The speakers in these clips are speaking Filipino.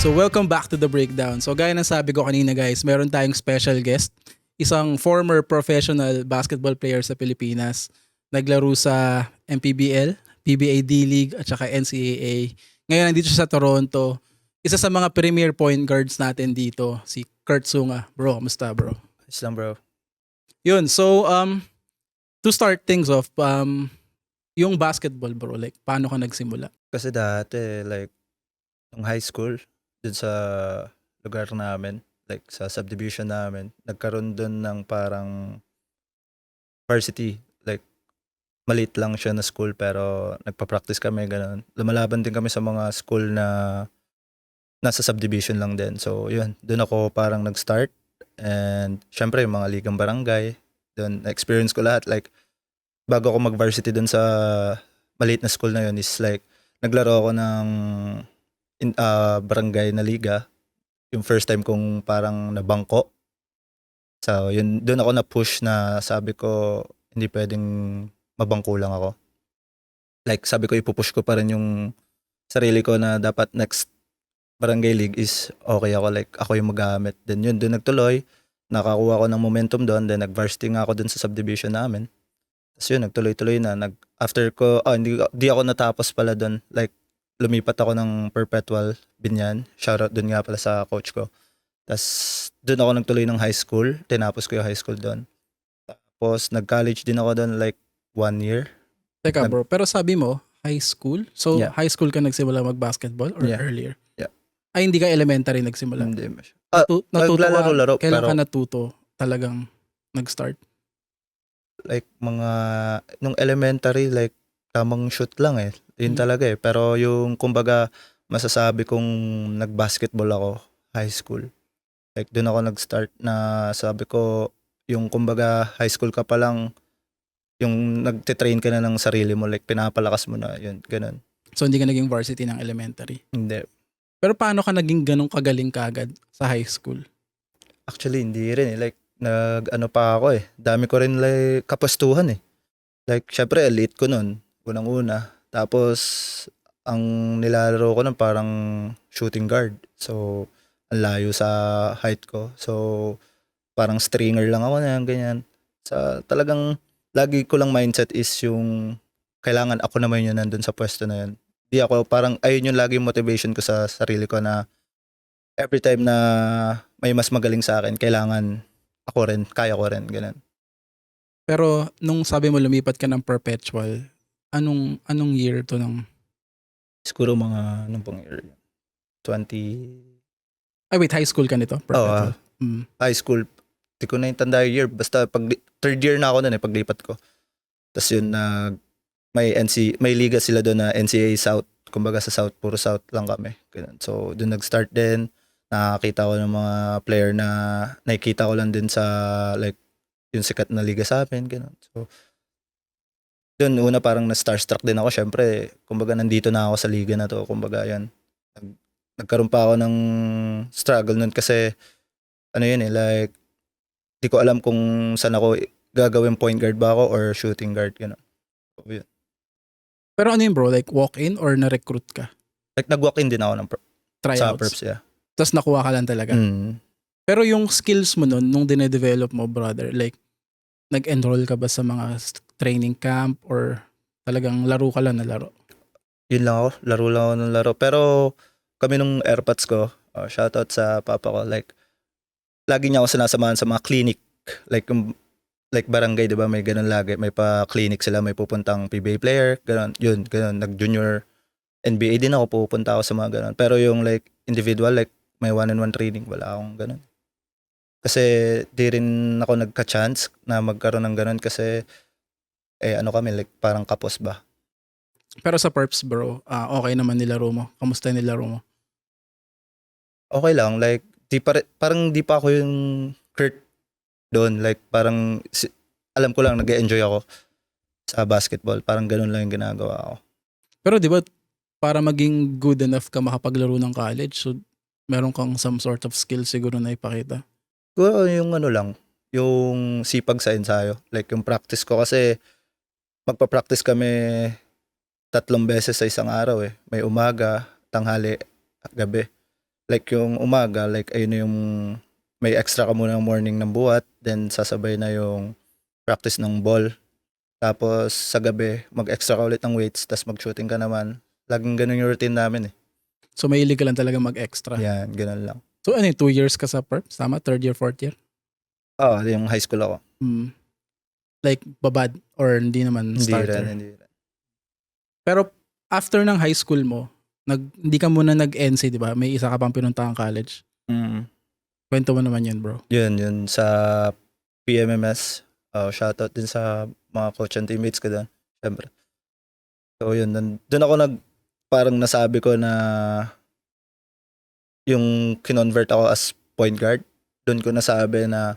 So welcome back to The Breakdown. So gaya ng sabi ko kanina guys, meron tayong special guest. Isang former professional basketball player sa Pilipinas. Naglaro sa MPBL, PBA D-League at saka NCAA. Ngayon nandito siya sa Toronto. Isa sa mga premier point guards natin dito, si Kurt Sunga. Bro, kamusta bro? Islam bro. Yun, so to start things off, yung basketball bro, like paano ka nagsimula? Kasi dati like nung high school dun sa lugar namin, like sa subdivision namin, nagkaroon dun ng parang varsity. Like maliit lang siya na school pero nagpa-practice kami ganun. Lumalaban din kami sa mga school na nasa subdivision lang din. So yun, dun ako parang nag-start. And syempre yung mga ligang barangay, dun na-experience ko lahat. Like bago ako mag-varsity dun sa maliit na school na yun is like naglaro ako ng barangay na liga. Yung first time kong parang nabangko. So yun, dun ako na-push na sabi ko hindi pwedeng mabangko lang ako. Like sabi ko ipupush ko pa rin yung sarili ko na dapat next barangay league is okay ako. Like ako yung magamit. Then yun, dun nagtuloy. Nakakuha ko ng momentum doon. Then nag-varsity nga ako dun sa subdivision namin. Tapos yun, nagtuloy-tuloy na. After ko, hindi ako natapos pala doon. Like, lumipat ako ng Perpetual Binyan. Shoutout doon nga pala sa coach ko. Tapos, doon ako nagtuloy ng high school. Tinapos ko yung high school doon. Tapos, nag-college din ako doon like 1 year. Teka bro, pero sabi mo, high school? So, Yeah. high school ka nagsimula mag-basketball or Yeah. earlier? Yeah. Ay, hindi ka elementary nagsimula? Hindi masyado. Natuto ka, naglalaro-laro, kailan pero ka natuto talagang nag-start? like mga, nung elementary, like tamang shoot lang eh. Yun Mhm. talaga eh. Pero yung kumbaga, masasabi kong nag-basketball ako, high school. Like doon ako nag-start na sabi ko, yung kumbaga high school ka pa lang, yung nagtitrain ka na ng sarili mo, like pinapalakas mo na, yun, ganun. So, hindi ka naging varsity ng elementary. Hindi. Pero paano ka naging ganong kagaling kagad sa high school? Actually, hindi rin eh. Like, nag-ano pa ako eh. Dami ko rin like kapastuhan eh. Like, syempre, elite ko nun. Unang-una. Tapos, ang nilalaro ko nun parang shooting guard. So, ang layo sa height ko. So, parang stringer lang ako na ganyan. Sa talagang, lagi ko lang mindset is yung kailangan ako naman yun nandun sa pwesto na yun. Di ako, parang ayun yung lagi motivation ko sa sarili ko na every time na may mas magaling sa akin, kailangan ako rin, kaya ko rin, ganun. Pero, nung sabi mo lumipat ka ng Perpetual, anong year to ng... Siguro mga, anong pang year? 20... Ay wait, high school ka nito? Perpetual. High school. Di ko na yung tanda yung year. Basta third year na ako nun eh, paglipat ko. Tapos yun na, may liga sila doon na NCAA South. Kumbaga sa South, puro South lang kami. Ganun. So doon nag-start din. Nakakita ko ng mga player na nakikita ko lang din sa like yung sikat na liga sa amin. Ganun. So doon una parang na-starstruck din ako. Syempre, kumbaga nandito na ako sa liga na to. Kumbaga yan. Nagkaroon pa ako ng struggle nun kasi ano yun eh, like di ko alam kung saan ako gagawin, point guard ba ako or shooting guard. Ganun. So, yun. Pero ano yun bro? Like walk-in or na-recruit ka? Like nag-walk-in din ako ng sa Tryouts? Perps, yeah. Tapos nakuha ka lang talaga? Pero yung skills mo nun, nung dinedevelop mo brother, like nag-enroll ka ba sa mga training camp or talagang laro ka lang na laro? Yun lang ako, laro lang ako ng laro. Pero kami nung airpods ko, shoutout sa papa ko, like lagi niya ako sinasamahan sa mga clinic. Like barangay, di ba? May ganun lagi. May pa-clinic sila, may pupuntang PBA player, ganun. Yun, ganun. Nag-junior NBA din ako, pupunta ako sa mga ganun. Pero yung like individual, like may one-on-one training, wala akong ganun. Kasi di rin ako nagka-chance na magkaroon ng ganun kasi ano kami, like parang kapos ba. Pero sa Perps bro, okay naman nilaro mo? Kamusta nilaro mo? Okay lang, like parang di pa ako yung Kurt doon, like parang alam ko lang nag-enjoy ako sa basketball, parang ganun lang yung ginagawa ko. Pero di ba para maging good enough ka makapaglaro ng college, so meron kang some sort of skill siguro na ipakita? Siguro yung ano lang, yung sipag sa ensayo, like yung practice ko kasi magpa-practice kami 3 beses sa isang araw eh. May umaga, tanghali, at gabi. Like yung umaga, like ayun na yung may extra ka muna ng morning ng buhat, then sasabay na yung practice ng ball. Tapos sa gabi, mag-extra ka ulit ng weights, tapos mag-shooting ka naman. Laging ganun yung routine namin eh. So mahilig ka lang talaga mag-extra. Yan, ganun lang. So ano 2 years ka sa perps? Tama? 3rd year, 4th year? Yung high school ako. Like babad or hindi naman starter? Hindi rin. Pero after ng high school mo, hindi ka muna nag-NC, di ba? May isa ka pang pinuntahang college. Kwento mo naman yun, bro. Yun sa PMMS. Shoutout din sa mga coach and teammates ko doon. Siyempre. So yun, doon ako parang nasabi ko na yung kinonvert ako as point guard. Doon ko nasabi na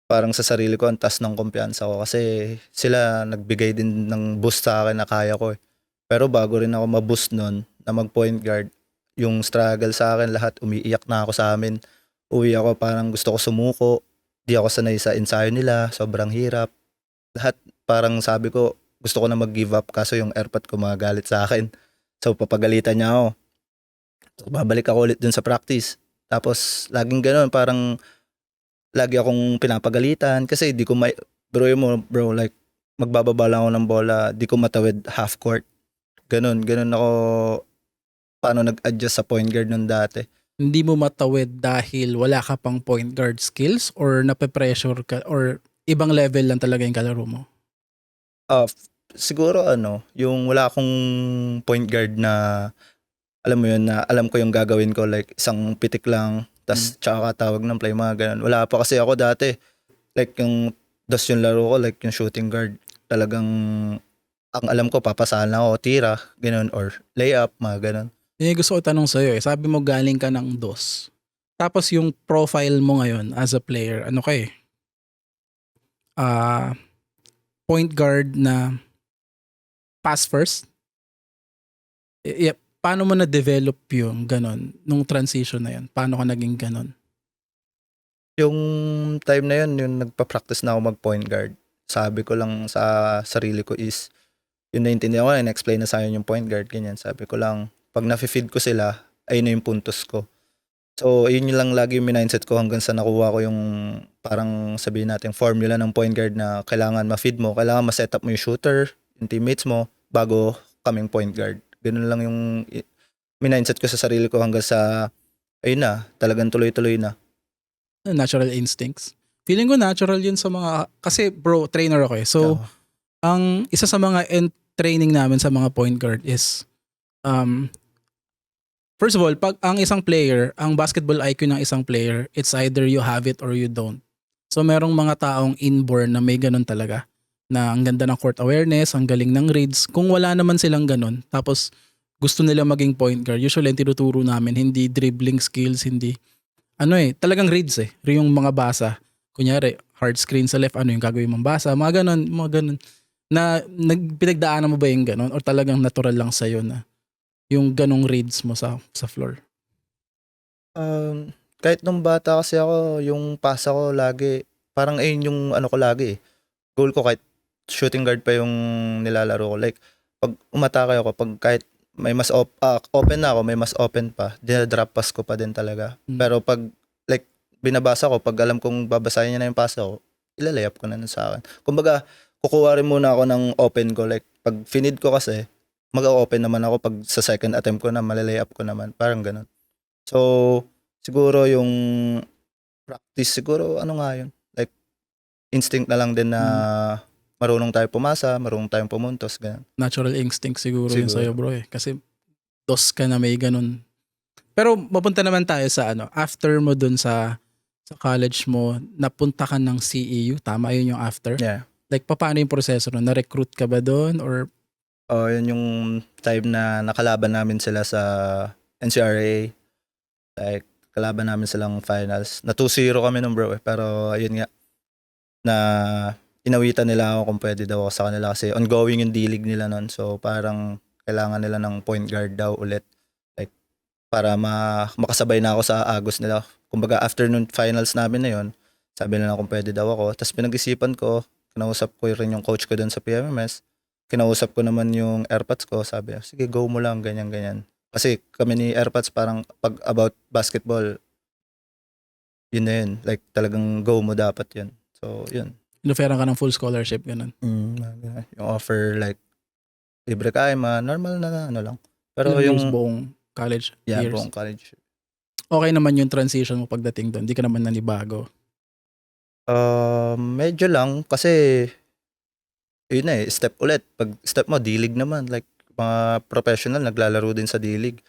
parang sa sarili ko ang taas ng kumpiyansa ko kasi sila nagbigay din ng boost sa akin na kaya ko eh. Pero bago rin ako ma-boost nun na mag-point guard, yung struggle sa akin lahat, umiiyak na ako sa amin. Uwi ako parang gusto ko sumuko, di ako sanay sa ensayo nila, sobrang hirap. Lahat parang sabi ko, gusto ko na mag-give up kaso yung airpot ko magagalit sa akin. So papagalitan niya ako. So, babalik ako ulit dun sa practice. Tapos laging gano'n, parang lagi akong pinapagalitan kasi di ko bro, like magbababa lang ako ng bola, di ko matawid half court. Ganun ako paano nag-adjust sa point guard nun dati. Hindi mo matawid dahil wala ka pang point guard skills or nape-pressure ka or ibang level lang talaga yung kalaro mo? Siguro yung wala akong point guard na alam mo yun, na alam ko yung gagawin ko, like isang pitik lang tas tsaka katawag ng play, mga ganun. Wala pa kasi ako dati. Like yung yung laro ko, like yung shooting guard, talagang ang alam ko papasahan lang ako, tira, ganun, or layup, mga ganun. Yung gusto ko tanong sa'yo sabi mo galing ka ng DOS. Tapos yung profile mo ngayon as a player, ano ka eh? Point guard na pass first? Paano mo na-develop yung ganon, nung transition na yun? Paano ka naging ganon? Yung time na yun, yung nagpa-practice na ako mag-point guard, sabi ko lang sa sarili ko is, yung naintindihan ko na, in-explain na sa akin yung point guard, ganyan. Sabi ko lang, pag na-feed ko sila, ayun na yung puntos ko. So, yun yung lang lagi yung mindset ko hanggang sa nakuha ko yung parang sabihin natin formula ng point guard na kailangan ma-feed mo, kailangan ma-set up mo yung shooter, yung teammates mo, bago kaming point guard. Ganun lang yung mindset ko sa sarili ko hanggang sa, ayun na, talagang tuloy-tuloy na. Natural instincts. Feeling ko natural yun sa mga, kasi bro, trainer ako eh. So, ang isa sa mga training namin sa mga point guard is, first of all, pag ang isang player, ang basketball IQ ng isang player, it's either you have it or you don't. So merong mga taong inborn na may ganun talaga, na ang ganda ng court awareness, ang galing ng reads. Kung wala naman silang ganun, tapos gusto nila maging point guard, usually tinuturo namin, hindi dribbling skills, hindi, talagang reads eh. Yung mga basa. Kunyari, hard screen sa left, ano yung gagawin mong basa, mga ganun. Na pinagdaanan mo ba yung ganun? Or talagang natural lang sa'yo na yung ganong reads mo sa floor? Kahit nung bata kasi ako, yung pasa ko lagi, parang ayun yung ko lagi eh. Goal ko kahit shooting guard pa yung nilalaro ko. Like, pag umatake ako, pag kahit may mas open na ako, may mas open pa, dinadrop pass ko pa din talaga. Pero pag like binabasa ko, pag alam kong babasahin niya na yung pasa ko, ilalayap ko na sa akin. Kumbaga, kukuha rin muna ako ng open ko. Like, pag finid ko kasi, mag-open naman ako pag sa second attempt ko na, malalayap ko naman. Parang ganun. So, siguro yung practice, siguro yun? Like, instinct na lang din na marunong tayo pumasa, marunong tayong pumuntos, ganun. Natural instinct siguro yun sa'yo, bro eh. Kasi dos ka na may ganun. Pero mapunta naman tayo sa after mo dun sa college mo, napunta ka ng CEU, tama yun yung after? Yeah. Like, paano yung proseso nun? Na-recruit ka ba dun? Or yun yung time na nakalaban namin sila sa NCRA. Like, kalaban namin silang finals. Na 2-0 kami nung bro eh. Pero ayun nga, na inawitan nila ako kung pwede daw ako sa kanila kasi ongoing yung D-League nila nun. So parang kailangan nila ng point guard daw ulit. Like, para makasabay na ako sa agos nila. Kumbaga after nung finals namin na yun, sabi nila kung pwede daw ako. Tapos pinag-isipan ko, kinausap ko rin yung coach ko dun sa PMMS. Kinausap ko naman yung airpods ko. Sabi, sige go mo lang, ganyan. Kasi kami ni Airpods parang pag about basketball, yun na yun. Like talagang go mo dapat yun. So yun. Inoferan ka ng full scholarship, ganun. Yung offer like libre ka, mga normal na ano lang. Pero Ilang years yung buong college years? buong college. Okay naman yung transition mo pagdating doon. Di ka naman nanibago. Medyo lang kasi yun na step ulit. Pag step mo, D-League naman. Like mga professional naglalaro din sa D-League.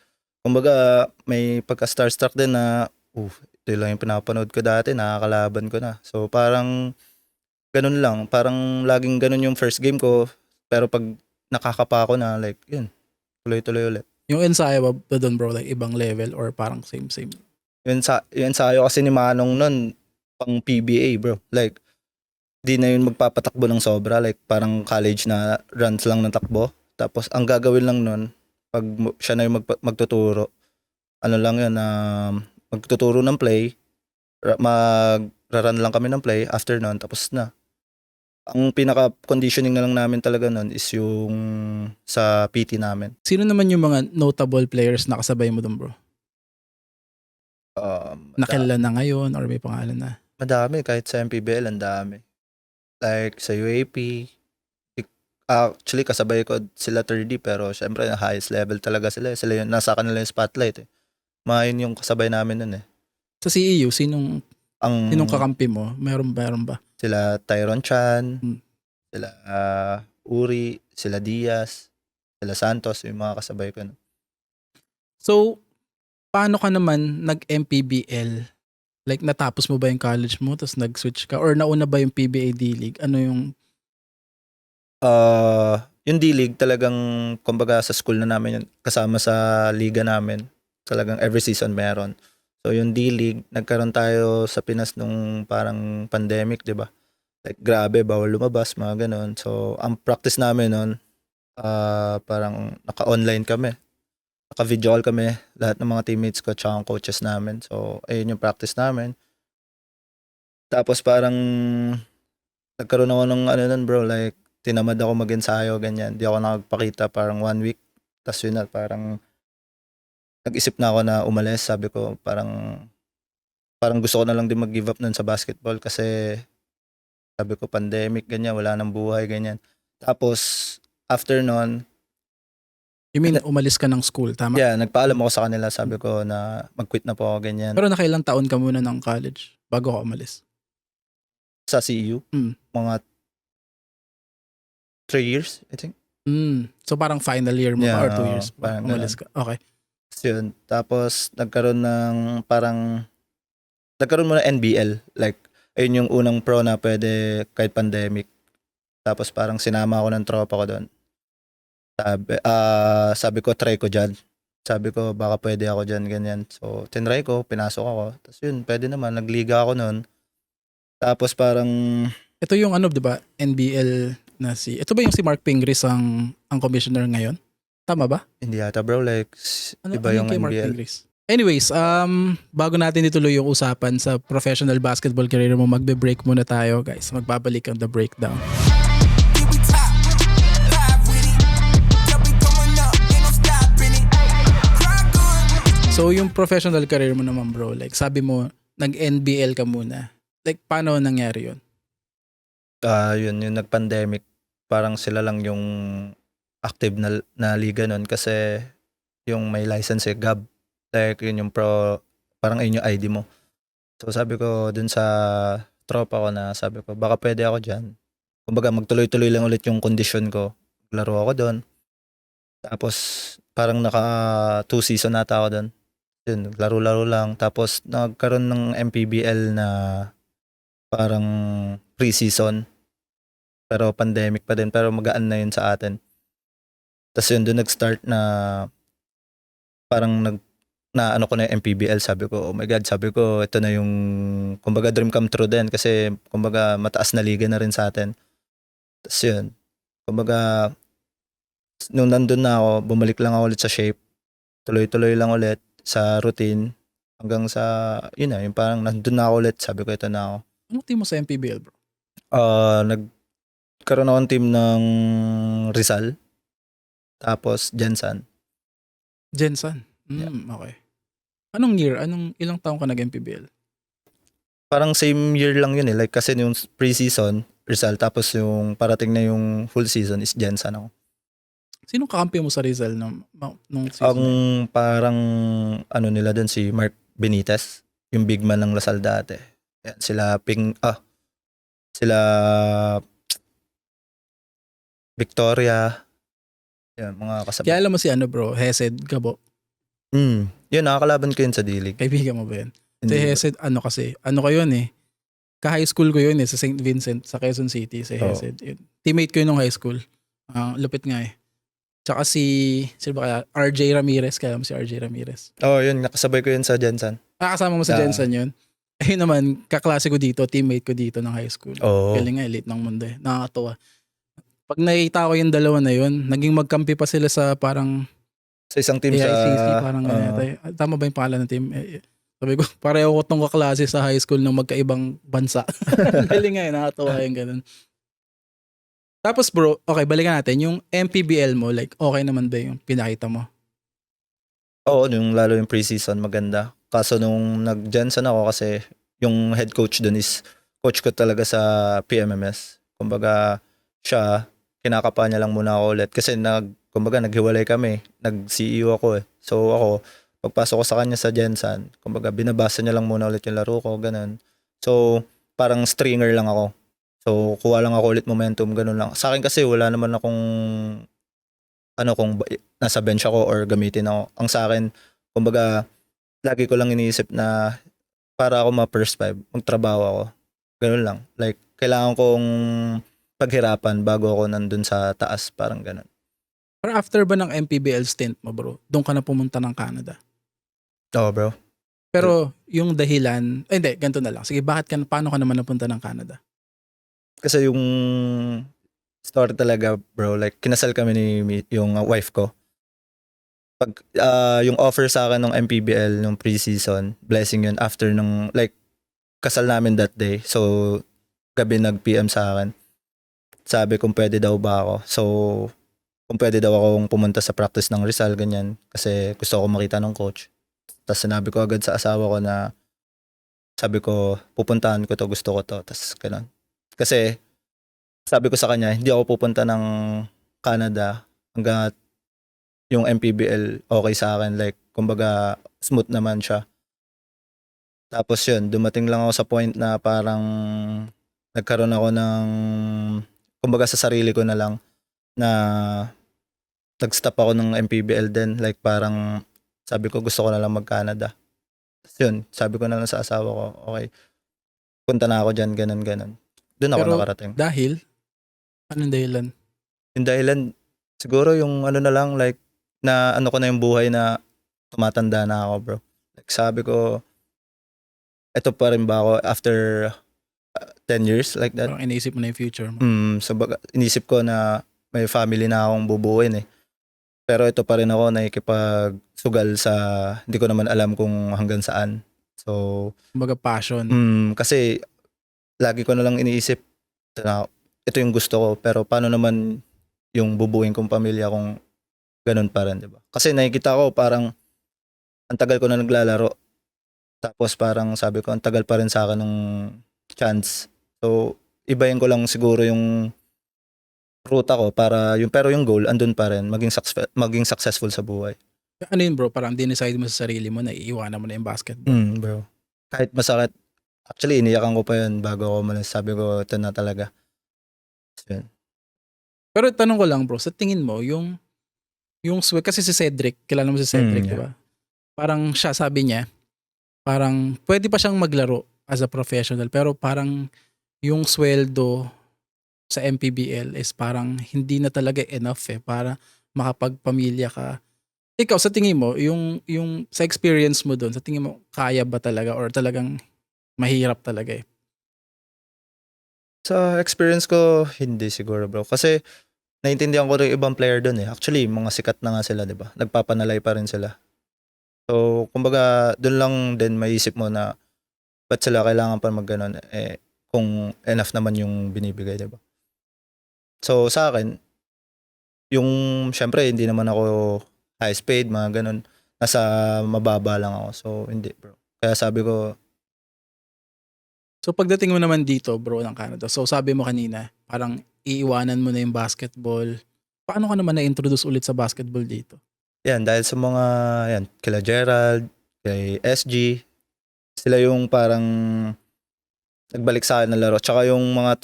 Kumbaga may pagka-starstruck din na ito lang yung pinapanood ko dati, nakakalaban ko na. So parang ganun lang. Parang laging ganun yung first game ko. Pero pag nakakapa ako na like yun, tuloy-tuloy ulit. Yung ensayo ba doon bro, like ibang level or parang same? Yung ensayo kasi ni Manong nun, pang PBA bro. Like, di na yun magpapatakbo ng sobra. Like, parang college na runs lang ng takbo. Tapos, ang gagawin lang nun, pag siya na yung magtuturo, ano lang yun, magtuturo ng play, magra-run lang kami ng play, after nun, tapos na. Ang pinaka-conditioning na lang namin talaga nun is yung sa PT namin. Sino naman yung mga notable players na kasabay mo doon bro? Nakilala na ngayon or may pangalan na? Madami, kahit sa MPBL, ang dami. Like sa UAP, actually kasabay ko sila 3D pero syempre highest level talaga sila. Sila yung nasa kanila yung spotlight eh. Mga yung kasabay namin nun eh. Sa CEU, sinong kakampi mo? Meron ba? Sila Tyron Chan, Hmm. sila Uri, sila Diaz, sila Santos, yung mga kasabay ko. So, paano ka naman nag-MPBL? Like, natapos mo ba yung college mo tapos nag-switch ka? Or nauna ba yung PBA D-League? Ano yung... Yung D-League talagang, kumbaga sa school na namin yun, kasama sa liga namin. Talagang every season meron. So yung D-League, nagkaroon tayo sa Pinas nung parang pandemic, di ba? Like grabe, bawal lumabas, mga ganon. So ang practice namin nun, parang naka-online kami. Naka-video call kami, lahat ng mga teammates ko tsaka ang coaches namin. So ayun yung practice namin. Tapos parang nagkaroon ako ng ano nun bro, like tinamad ako mag-ensayo, ganyan. Di ako nakagpakita parang 1 week. Tapos yun na, parang nag-isip na ako na umalis. Sabi ko, parang gusto ko na lang din mag-give up nun sa basketball kasi sabi ko, pandemic, ganyan, wala nang buhay, ganyan. Tapos, after nun, You mean, umalis ka ng school, tama? yeah, nagpaalam ako sa kanila. Sabi ko na mag-quit na po ako, ganyan. Pero nakailang taon ka muna ng college bago ka umalis? Sa CEU, Mm. mga 3 years, I think. So parang final year mo Yeah, pa or 2 years pa parang umalis ka? Okay. Tapos yun. Tapos, nagkaroon muna NBL. Like, ayun yung unang pro na pwede kahit pandemic. Tapos parang sinama ako ng tropa ko doon. Sabi ko, try ko dyan. Sabi ko, baka pwede ako dyan, ganyan. So, tinry ko, pinasok ako. Tapos yun, pwede naman. Nagliga ako noon. Tapos parang, Ito yung ano, di ba? NBL na ito ba yung si Mark Pingris ang commissioner ngayon? Tama ba? hindi yata bro, like, iba yung kay Mark NBL. Pingris? Anyways, bago natin ituloy yung usapan sa professional basketball career mo, magbe-break muna tayo, guys. Magbabalik ang The Breakdown. So, yung professional career mo naman, bro, like sabi mo, nag-NBL ka muna. Like, paano nangyari yun? Yun, yung nag-pandemic, parang sila lang yung active na liga nun kasi yung may license GAB. Like, yun yung pro, parang yun yung ID mo. So, sabi ko dun sa tropa ko na sabi ko, baka pwede ako dyan. Kumbaga, magtuloy-tuloy lang ulit yung condition ko. Laro ako doon. Tapos, parang naka 2 season nata ako doon. Yun, laro-laro lang. Tapos, nagkaroon ng MPBL na parang pre-season. Pero pandemic pa din. Pero magaan na yun sa atin. Tapos yun, doon nag-start na parang na ano ko na yung MPBL. Sabi ko, oh my God, sabi ko, ito na yung, kumbaga, dream come true din. Kasi, kumbaga, mataas na liga na rin sa atin. Tapos yun, kumbaga, nung nandun na ako, bumalik lang ako ulit sa shape. Tuloy-tuloy lang ulit sa routine. Hanggang sa, yun na, yung parang nandun na ako ulit. Sabi ko, ito na ako. Anong team mo sa MPBL, bro? Nagkaroon ako ng team ng Rizal. Tapos, Jensan. Jensen. Yeah. Okay. Anong year? Ilang taon ka nag-MPBL? Parang same year lang yun eh. Like kasi yung preseason, Rizal, tapos yung parating na yung full season is Jensen ako. Sinong kakampi mo sa Rizal nung Ang season na yun? parang ano nila dun si Mark Benitez, yung big man ng Lasal dati. Yan, sila Victoria, yan, mga kasabay. Kaya alam mo si bro, Hesed Gabo. Yun, nakakalaban ko yun sa D-League. Kaibigan mo ba yun? Si Hindi ba? Hesed, ko yun eh. Ka-high school ko yun eh, sa St. Vincent, sa Quezon City, si Oo. Hesed. Yun. Teammate ko yun nung high school. Lupit nga eh. Tsaka sino ba kaya? RJ Ramirez, kaya mo si RJ Ramirez. Yun, nakasabay ko yun sa Jensen. Kasama mo sa Ah. Jensen yun. Ayun naman, kaklase ko dito, teammate ko dito ng high school. Oo. Galing nga, elite ng mundo eh. Nakakatuwa. Pag nakita ko yung dalawa na yun, naging magkampi pa sila sa parang Sa isang team AICC, sa... parang ganyan. Tama ba yung pangalan ng team? Sabi ko, pareho ko tong kaklase sa high school ng magkaibang bansa. Galing nga eh, nakakatuwa yung ganun. Tapos bro, okay, balikan natin. Yung MPBL mo, like, okay naman ba yung pinakita mo? Oo, lalo yung preseason maganda. Kaso nung nag-Jensen ako kasi yung head coach dun is coach ko talaga sa PMMS. Kumbaga siya, kinakapa niya lang muna ako ulit. Kasi naghiwalay kami. Nag-CEO ako eh. So ako, pagpasok ko sa kanya sa Jensen, kumbaga binabasa niya lang muna ulit yung laro ko, ganun. So parang stringer lang ako. So kuha lang ako ulit momentum, ganun lang. Sa akin kasi wala naman akong kung nasa bench ako or gamitin ako. Ang sa akin, kumbaga, lagi ko lang iniisip na para ako ma-first five, magtrabaho ako. Ganun lang. Like, kailangan kong paghirapan bago ako nandun sa taas, parang ganun. Pero after ba ng MPBL stint mo bro, doon ka na pumunta ng Canada? Oo, bro. Pero yung dahilan, hindi, ganito na lang. Sige, paano ka naman napunta ng Canada? Kasi yung story talaga, bro, like, kinasal kami yung wife ko. Yung offer sa akin ng MPBL nung preseason, blessing yun after nung, like, kasal namin that day. So, gabi nag-PM sa akin. Sabi kung pwede daw ba ako. So, kung pwede daw akong pumunta sa practice ng Rizal, ganyan. Kasi gusto ko makita ng coach. Tapos sinabi ko agad sa asawa ko na, sabi ko, pupuntahan ko to, gusto ko to. Tapos ganun. Kasi, sabi ko sa kanya, hindi ako pupunta ng Canada hanggat yung MPBL okay sa akin. Like, kumbaga, smooth naman siya. Tapos yun, dumating lang ako sa point na parang nagkaroon ako ng, kumbaga sa sarili ko na lang, na nag-stop ako ng MPBL din. Like parang sabi ko gusto ko na lang mag-Canada. Tapos yun, sabi ko na lang sa asawa ko, okay, punta na ako dyan, ganun. Doon ako Pero nakarating. dahil, anong dahilan? Yung dahilan, siguro yung ano na lang, like, na ano ko na yung buhay na tumatanda na ako, bro. Like, sabi ko, eto pa rin ba ako after 10 years, like that? Parang iniisip mo na yung future mo. So inisip ko na may family na akong bubuuin eh. Pero ito pa rin ako nakikipagsugal sa hindi ko naman alam kung hanggang saan. So, Kumbaga passion. kasi lagi ko na lang iniisip na ito yung gusto ko, pero paano naman yung bubuuin kong pamilya kung ganun pa rin, di ba? Kasi nakikita ko parang ang tagal ko na naglalaro. Tapos parang sabi ko, ang tagal pa rin sa akin ng chance. So, ibahin ko lang siguro yung ruta ko pero yung goal andun pa rin, maging successful sa buhay. Ano yun bro, parang dinecide mo sa sarili mo na iiwanan mo na yung basketball. Bro. Kahit masakit, actually iniyakan ko pa yun bago ako umalis. Sabi ko, ito na talaga. So, yun. Pero tanong ko lang bro, sa tingin mo, yung kasi si Cedric, kilala mo si Cedric, yeah. di ba? Parang siya, sabi niya, parang pwede pa siyang maglaro as a professional, pero parang yung sweldo sa MPBL is parang hindi na talaga enough para makapagpamilya ka. Ikaw, sa tingin mo, yung sa experience mo doon, sa tingin mo, kaya ba talaga or talagang mahirap talaga eh? Sa experience ko, hindi siguro bro. Kasi naiintindihan ko rin ibang player doon eh. Actually, mga sikat na nga sila, di ba? Nagpapanalay pa rin sila. So, kumbaga, doon lang din maisip mo na ba't sila kailangan pa mag-ganon kung enough naman yung binibigay, di ba? So, sa akin, yung, syempre, hindi naman ako highest paid, mga ganun. Nasa mababa lang ako. So, hindi bro. Kaya sabi ko, So pagdating mo naman dito bro ng Canada, so sabi mo kanina, parang iiwanan mo na yung basketball. Paano ka naman na-introduce ulit sa basketball dito? yan, dahil sa mga, yan, kila Gerald, kay SG, sila yung parang nagbalik sa akin ng laro. Tsaka yung mga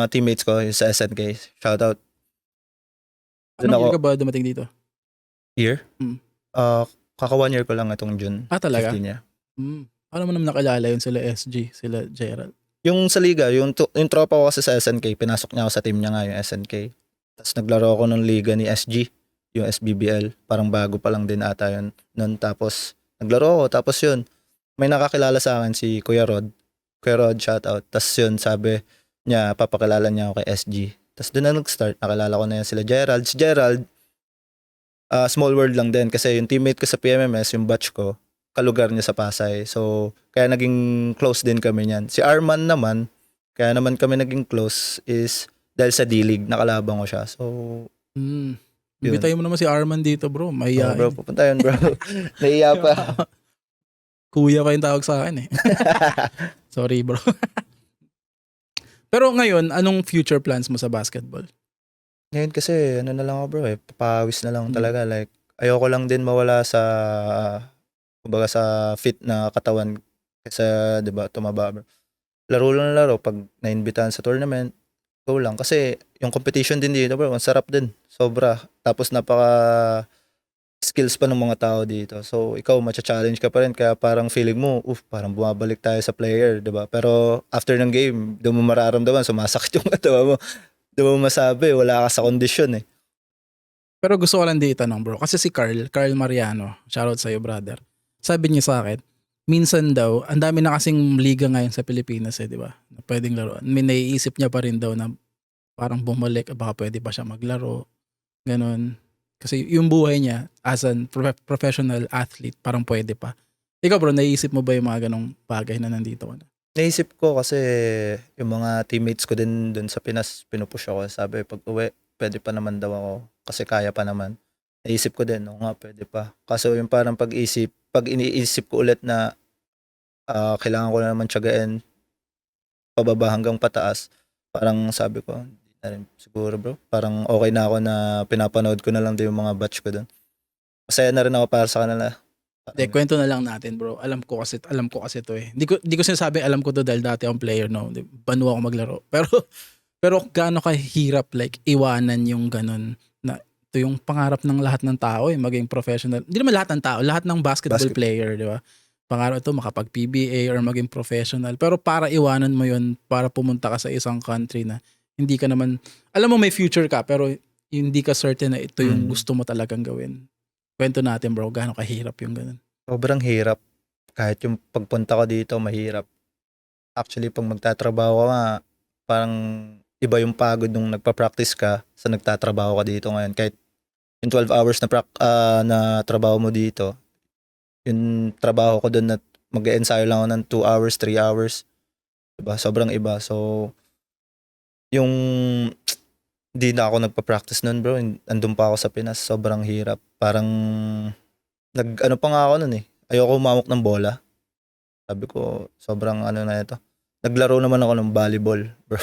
teammates ko yung sa SNK, shoutout. Doon Anong ako, year ka ba dumating dito? year? Mm. Kaka 1 year ko lang itong June. Talaga? 15 niya. Paano mo naman nakilala yun sila SG, sila Gerald? Yung sa liga, yung tropa ko kasi sa SNK, pinasok niya ako sa team niya nga, yung SNK. Tapos naglaro ako ng liga ni SG, yung SBBL. Parang bago pa lang din ata yun. Nun, tapos naglaro ako, tapos yun, may nakakilala sa akin si Kuya Rod. Kuya Rod, shoutout. Tapos yun, sabi niya, papakilala niya ako kay SG. Tapos doon na nag-start, nakilala ko na yan sila Gerald. Si Gerald, small world lang din kasi yung teammate ko sa PMMS, yung batch ko, kalugar niya sa Pasay. So, kaya naging close din kami niyan. Si Arman naman, kaya naman kami naging close is dahil sa D-League, nakalabang ko siya. So, Hmm. Yun. Imbitahin mo naman si Arman dito bro, mahihain. bro, pupunta yun bro. Naiya pa. Kuya pa yung tawag sa akin eh. Sorry bro. Pero ngayon, anong future plans mo sa basketball? Ngayon kasi, ano na lang ako bro papawis na lang Hmm. talaga. Like, ayoko lang din mawala sa, kumbaga sa fit na katawan. Kasi, di ba, tumaba bro. Laro lang na laro. Pag naimbitahan sa tournament, go lang. Kasi, yung competition din dito bro, ang sarap din. Sobra. Tapos napaka skills pa ng mga tao dito. So, ikaw, matcha-challenge ka pa rin. Kaya parang feeling mo, parang bumabalik tayo sa player, di ba? Pero after ng game, doon mo mararamdaman, sumasakit yung katawan mo. Doon mo masabi, wala ka sa kondisyon eh. Pero gusto ko lang dito tanong bro, kasi si Carl Mariano, shoutout sa'yo brother. Sabi niya sa akin, minsan daw, ang dami na kasing liga ngayon sa Pilipinas di ba? Na pwedeng laruan. May naiisip niya pa rin daw na parang bumalik, baka pwede pa siya maglaro. Ganon. Kasi yung buhay niya as a professional athlete, parang pwede pa. Ikaw bro, naiisip mo ba yung mga ganong bagay na nandito ka na? Naisip ko kasi yung mga teammates ko din doon sa Pinas, pinupush ako. Sabi, pag uwi, pwede pa naman daw ako. Kasi kaya pa naman. Naisip ko din, nga, pwede pa. Kaso yung parang pag iniisip ko ulit na kailangan ko na naman tiyagain pababa hanggang pataas, parang sabi ko, hindi na rin siguro bro. Parang okay na ako na pinapanood ko na lang din yung mga batch ko doon. Masaya na rin ako para sa kanila. De, kwento na lang natin bro. Alam ko kasi to eh. Di ko sinasabi alam ko to dahil dati akong player no. Banu ako maglaro. Pero gaano kahirap like iwanan yung ganun na ito yung pangarap ng lahat ng tao eh, maging professional. Hindi naman lahat ng tao, lahat ng basketball player, di ba? Pangarap ito makapag-PBA or maging professional. Pero para iwanan mo yun, para pumunta ka sa isang country na hindi ka naman, alam mo may future ka pero hindi ka certain na ito yung gusto mo talagang gawin. Kwento natin bro, gaano kahirap yung ganun. Sobrang hirap. Kahit yung pagpunta ko dito, mahirap. Actually, pag magtatrabaho ka nga, parang iba yung pagod nung nagpa-practice ka sa nagtatrabaho ka dito ngayon. Kahit yung 12 hours na trabaho mo dito, yung trabaho ko doon na mag-ensayo lang ako ng 2 hours, 3 hours. Diba? Sobrang iba. So, yung hindi na ako nagpa-practice noon bro. Andun pa ako sa Pinas. Sobrang hirap. Parang ano pa nga ako noon eh. Ayoko humawak ng bola. Sabi ko, sobrang ano na ito. Naglaro naman ako ng volleyball, bro.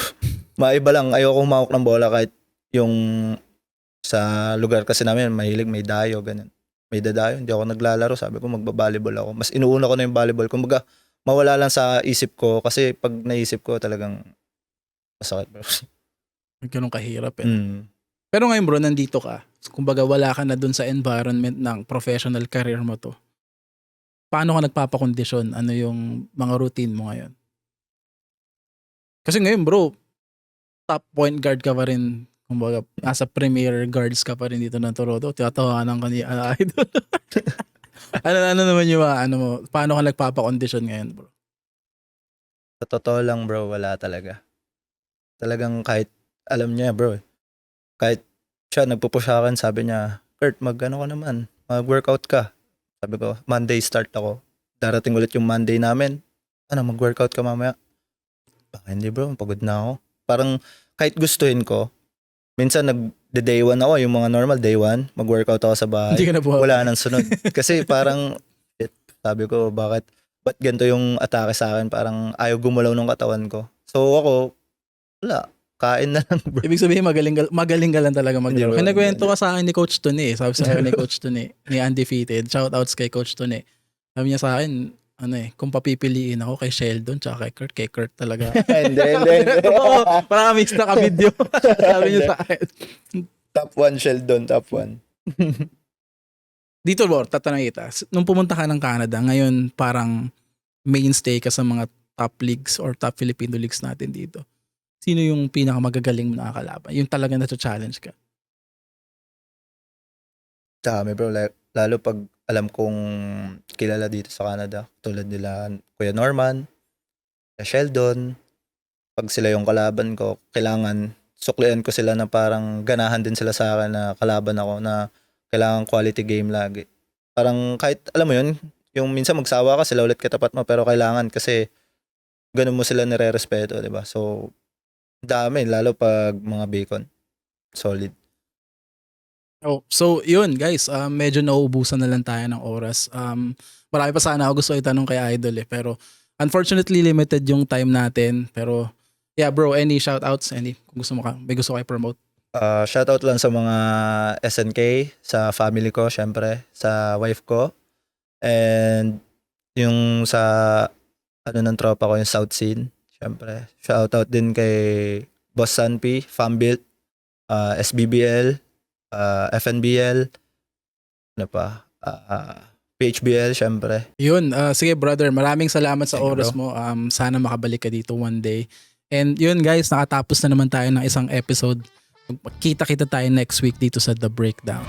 Maiba lang, ayoko humawak ng bola kahit yung sa lugar kasi namin, mahilig may dayo, ganyan. May dadayo, hindi ako naglalaro. Sabi ko, magba-volleyball ako. Mas inuuna ko na yung volleyball. Kumbaga, mawala lang sa isip ko kasi pag naisip ko talagang masakit, bro. Ganun kahirap eh. Pero ngayon bro, nandito ka. Kumbaga wala ka na dun sa environment ng professional career mo to. Paano ka nagpapakondisyon? Ano yung mga routine mo ngayon? Kasi ngayon bro, top point guard ka pa rin. Kumbaga, nasa premier guards ka pa rin dito ng Toronto. Tiyatawanan ka ni idol. ano naman yung ano mo? Paano ka nagpapakondisyon ngayon bro? Sa totoo lang bro, wala talaga. Talagang kahit, alam niya bro, kahit siya nagpupush sa akin, sabi niya, Kurt, mag-ano ka naman, mag-workout ka. Sabi ko, Monday start ako. Darating ulit yung Monday namin. Mag-workout ka mamaya? Baka hindi bro, pagod na ako. Parang kahit gustuhin ko, minsan the day one ako, yung mga normal day one, mag-workout ako sa bahay. Hindi ka na buha. Wala nang sunod. Kasi parang, sabi ko, ba't ganito yung atake sa akin? Parang ayaw gumalaw ng katawan ko. So ako, wala. Kain na lang, bro. Ibig sabihin, magaling ka lang talaga maglaro. Hindi, bro. Kinakwento ka sa akin ni Coach Tony. Sabi sa akin ni Coach Tony, ni Undefeated. Shoutouts kay Coach Tony. Sabi niya sa akin, kung papipiliin ako kay Sheldon tsaka kay Kurt talaga. Hindi. Oo, parang mix na ka-video. Sabi niya sa akin. Top 1 Sheldon, top 1. Dito, Bor, tatanong kita. Nung pumunta ka ng Canada, ngayon parang mainstay ka sa mga top leagues or top Filipino leagues natin dito. Sino yung pinakamagagaling mo nakakalaban? Yung talaga na-challenge ka? Dami, bro. Lalo pag alam kong kilala dito sa Canada, tulad nila Kuya Norman, Kuya Sheldon, pag sila yung kalaban ko, kailangan suklian ko sila na parang ganahan din sila sa akin na kalaban ako, na kailangan quality game lagi. Parang kahit, alam mo yun, yung minsan magsawa ka, sila ulit katapat mo, pero kailangan kasi ganun mo sila nire-respeto, diba? So, dami, lalo pag mga bacon. Solid. Oh, so yun guys, medyo nauubusan na lang tayo ng oras. Marami pa sana ako gusto itanong kay Idol pero unfortunately limited yung time natin. Pero yeah bro, any shoutouts? Kung gusto mo may gusto kayo promote? Shoutout lang sa mga SNK, sa family ko, syempre, sa wife ko, and yung sa ng tropa ko, yung South Scene, syempre. Shoutout din kay Boss Sanpi, Fambuilt, SBBL, FNBL, ano pa, PHBL, syempre. Yun, sige brother, maraming salamat sa Thank you, oras mo. Sana makabalik ka dito one day. And yun guys, nakatapos na naman tayo ng isang episode. Kita-kita tayo next week dito sa The Breakdown.